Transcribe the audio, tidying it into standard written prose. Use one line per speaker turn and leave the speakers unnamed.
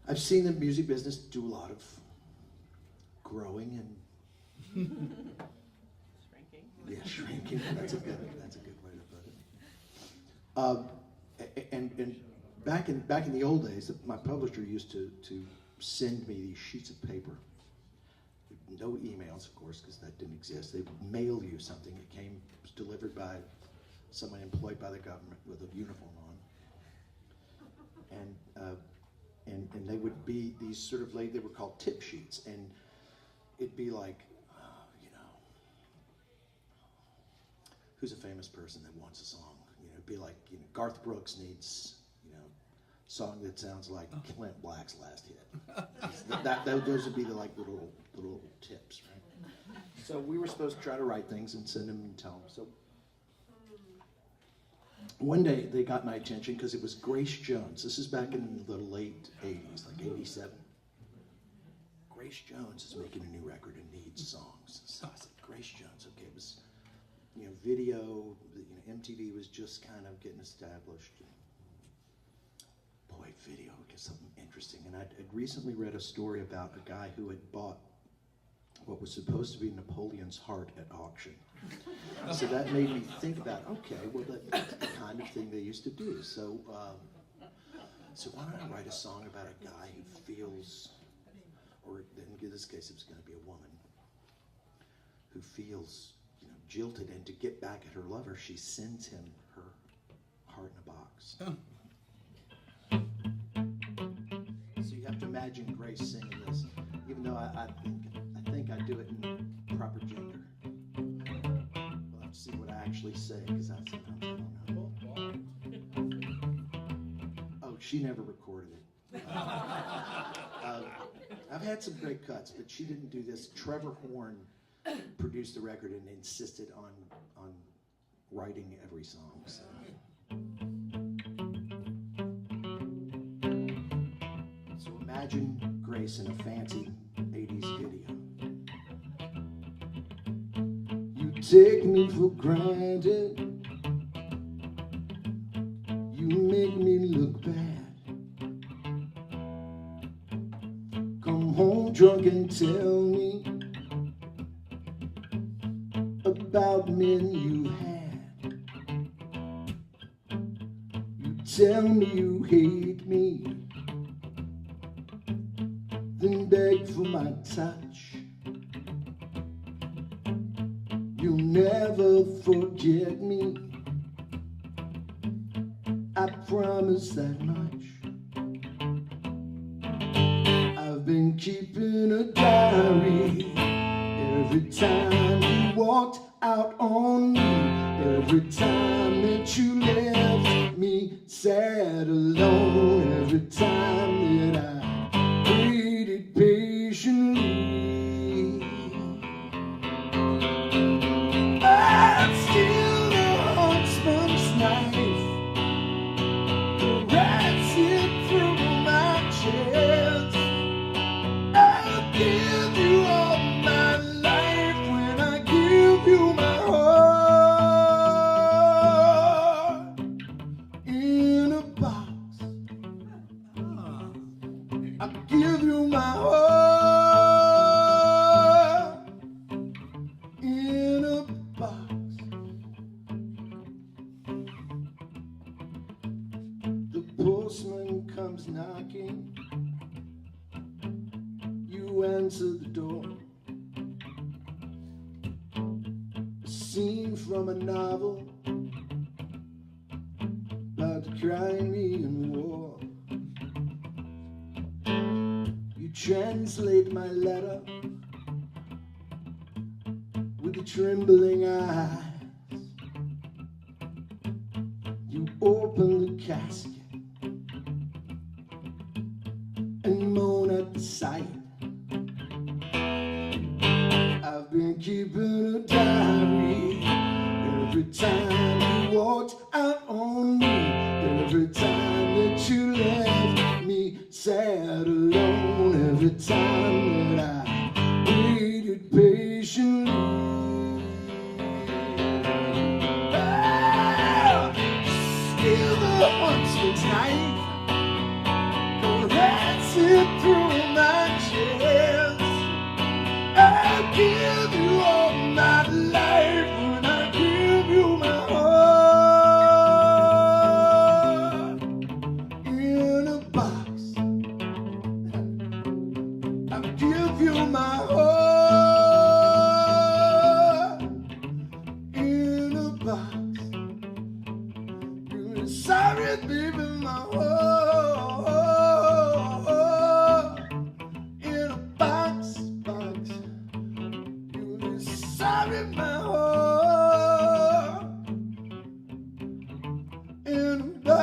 I've seen the music business do a lot of growing and
Shrinking.
yeah, shrinking. That's a good way to put it. And back in the old days, my publisher used to send me these sheets of paper. No emails, of course, because that didn't exist. They would mail you something. It was delivered by someone employed by the government with a uniform on. And they would be these sort of they were called tip sheets, and it'd be like, who's a famous person that wants a song? It'd be like, Garth Brooks needs, song that sounds like Clint Black's last hit. Those would be the little tips, right? So we were supposed to try to write things and send them and tell them. So one day they got my attention because it was Grace Jones. This is back in the late 80s, like 87. Grace Jones is making a new record and needs songs. So I said, Grace Jones, okay, it was, video, MTV was just kind of getting established. Boy, video, get something interesting. And I'd recently read a story about a guy who had bought what was supposed to be Napoleon's heart at auction. So that made me think about, okay, well, that's the kind of thing they used to do. So why don't I write a song about a guy who feels, or in this case it was going to be a woman, who feels, jilted, and to get back at her lover, she sends him her heart in a box. So you have to imagine Grace singing this, even though I think I do it in proper gender. We'll have to see what I actually say, because sometimes I don't know. Oh, she never recorded it. I've had some great cuts, but she didn't do this. Trevor Horn produced the record and insisted on writing every song. So. So imagine Grace in a fancy 80s video. You take me for granted. You make me look bad. Come home drunk and tell me about men you had. You tell me you hate me, then beg for my touch. You'll never forget me, I promise that much. I've been keeping a diary. Every time you walked out on me, every time that you left me sad alone, every time that I waited patiently, I'm still the huntsman's knife, the rats hit through my chest. I'll give you all my life when I give you my heart in a box. I'll give you my heart in a box. The postman comes knocking. You answer the door. A scene from a novel about the Crimean War. You translate my letter with trembling eyes. You open the casket and moan at the sight. I've been keeping a diary. Every time you walked out on me, every time that you left me sad alone, every time that I waited patiently. Still the huntsman's knife, the rats in through my chest. I'll give you all my life when I give you my heart in a box. I'll give you my heart in a box. You're sorry, baby, my heart in a box. You're sorry, my heart in a box.